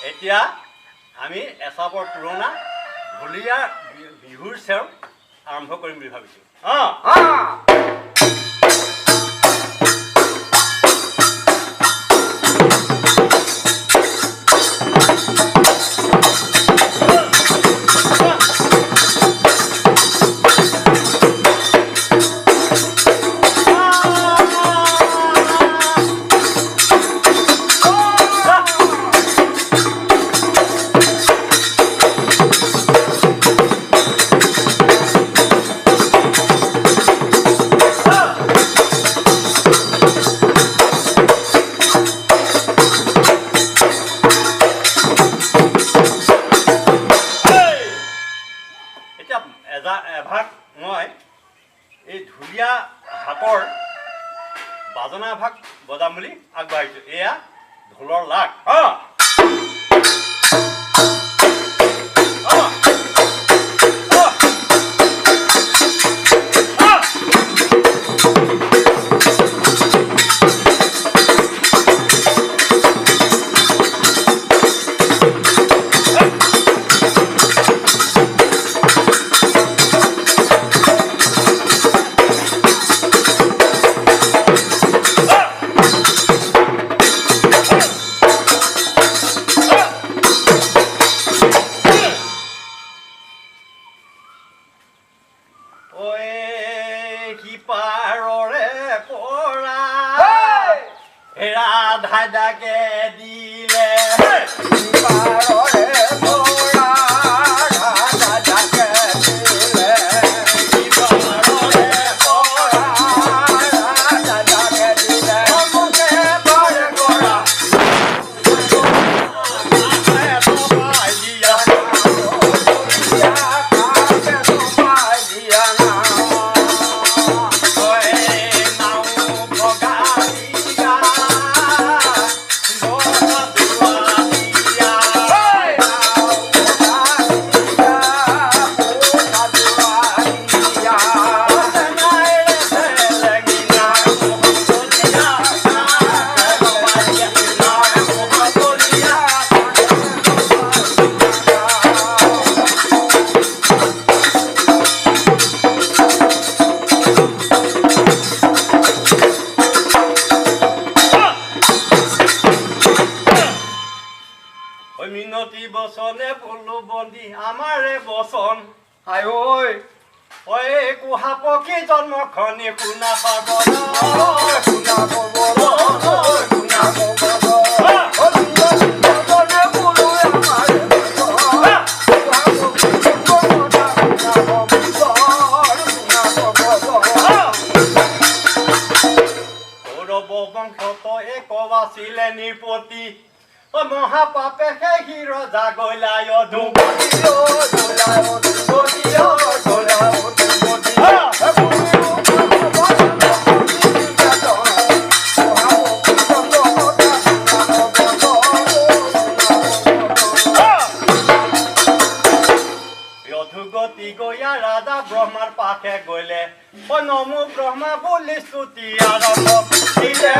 এতিয়া আমি এচাপৰ তুলনা ঢুলীয়া বিহুৰ চেও আৰম্ভ কৰিম বুলি ভাবিছোঁ। এভাগ মই এই ঢুলীয়া হাতৰ বাজনা ভাগ বজাম বুলি আগবাঢ়িছোঁ। এয়া ঢোলৰ লাগ। ধাইদাকে দিলে মিনতি বচনে বলো বন্দী আমাৰে বচন আই ঐ কুহা পক্ষী জন্ম খনি শুনা পাব শুনা কৌৰৱ বংশত এক আছিলে নৃপতি মহাপাপে সেই ৰজা গলায় অধুগতি গয়া ৰাজা ব্ৰহ্মাৰ পাশে গলে নমো ব্ৰহ্মা বুলি স্তুতি আৰম্ভ কৰিলে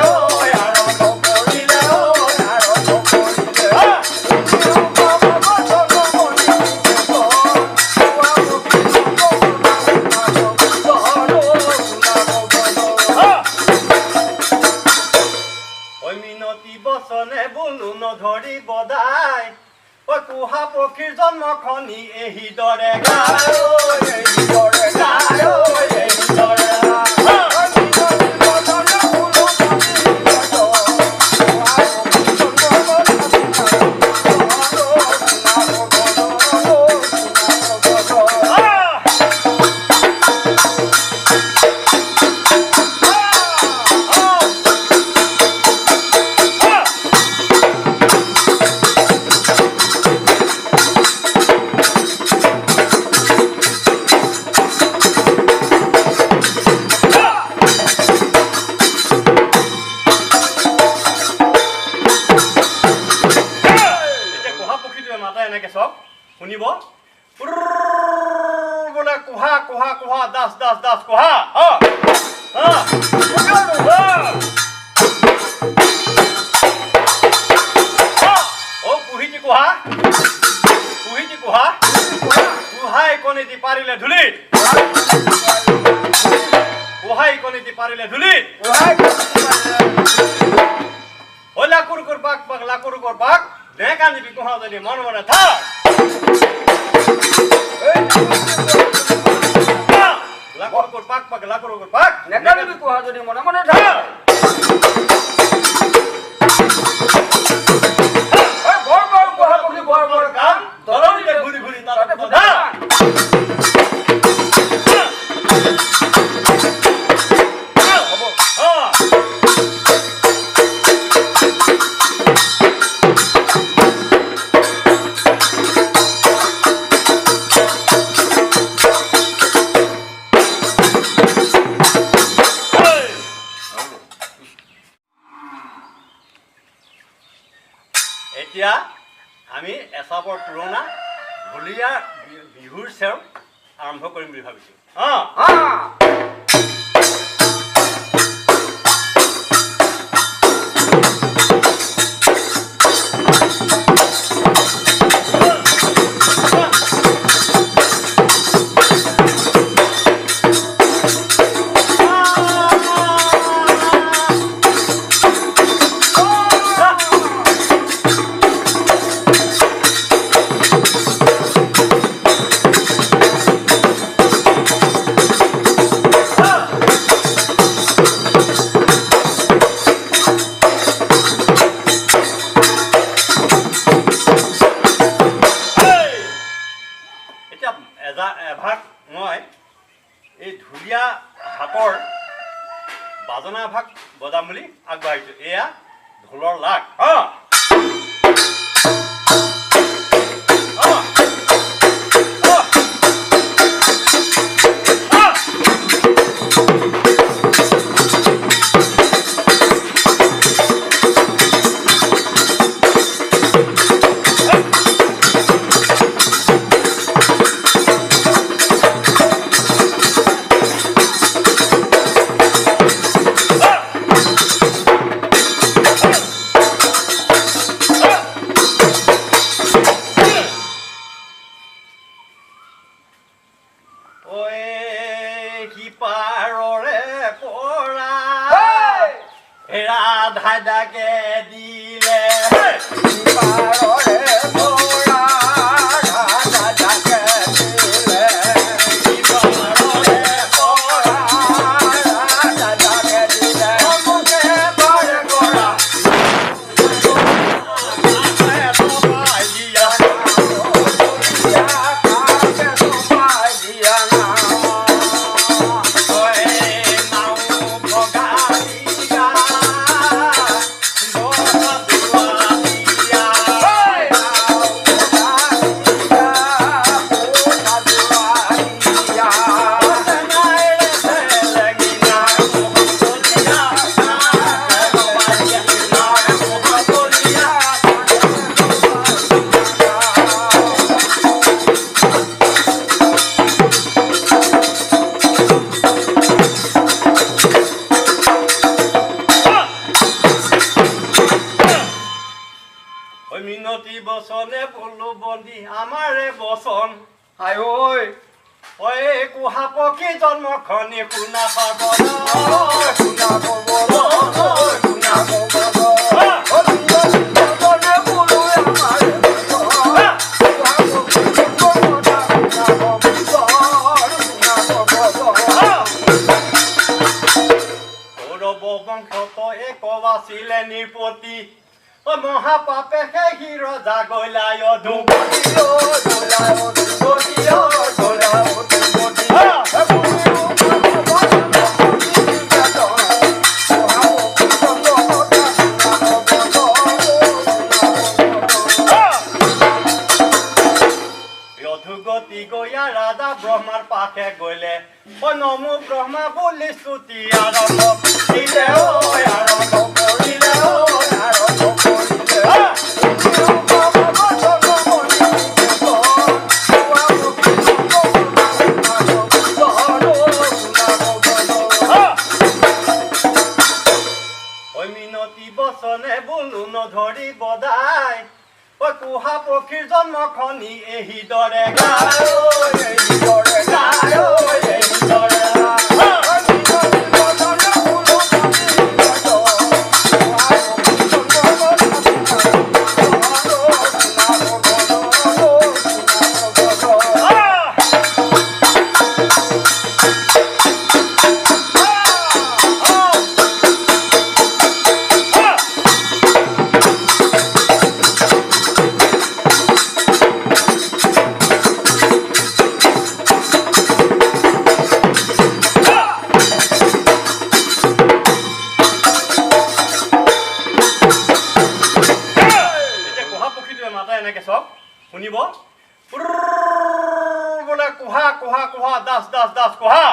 ধৰি বদাই কুহা পক্ষীৰ জন্ম খনি এই দৰে এনেকে সব শুনিব বোলে কুহা কুহা কুহা দাস দাস দাস কুহা ও কুহিটি কুহা মাৰিলে ধুলি ও লাকুৰ কৰপাক পাক লাকুৰ কৰপাক দে কান্দিবি কোহা যদি মন মনে থাক লাকুৰ কৰপাক পাক লাকুৰ কৰপাক নে কান্দিবি কোহা যদি মনে মনে থাক এতিয়া আমি এচাপৰ পুৰণা ঢুলীয়া বিহুৰ চেও আৰম্ভ কৰিম বুলি ভাবিছোঁ এভাগ মই এই ঢুলীয়া হাতৰ বাজনা ভাগ বজাম বুলি আগবাঢ়িছোঁ এয়া ঢোলৰ লাগ ধাইদাকে দিলে মিনতি বচনে বলো বন্দী আমাৰে বচন আই ঐ ঐ কুহা পক্ষী জন্ম খনি শুনা পাবল শুনা পাবল শুনা পাবল বংশত এক বাছিলে নিপতি মহাপাপে সেই ৰজা গলায় অধুগতি গয়া ৰাজা ব্ৰহ্মাৰ পাশে গলে নমো ব্ৰহ্মা বুলি স্তুতি আৰম্ভ কৰিলে আৰম্ভ কৰিলে বচনে বোলো নধৰি বদাই কুহা পক্ষীৰ জন্ম খনি এই দৰে গায় শুনিব বোলে কোহা কোহা কোহা দাস দাস দাস কোহা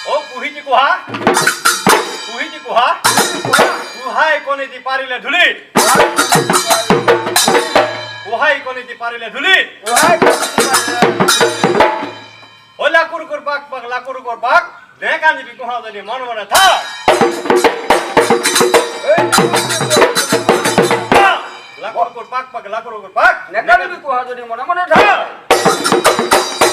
ও কুহিটি কোহা কুহিটি কোহা কুহাই কণিতি পাৰিলে ধূলিত কুহাই কণিতি পাৰিলে ধূলিত ও লাকুৰ পাক পাক লাকুৰ পাক দেখা নিবি কোহা যদি মন মনে থাক লাকুৰ পাক পাক লাকুৰ পাক নেকানিবি কোহা যদি মনে মনে থাক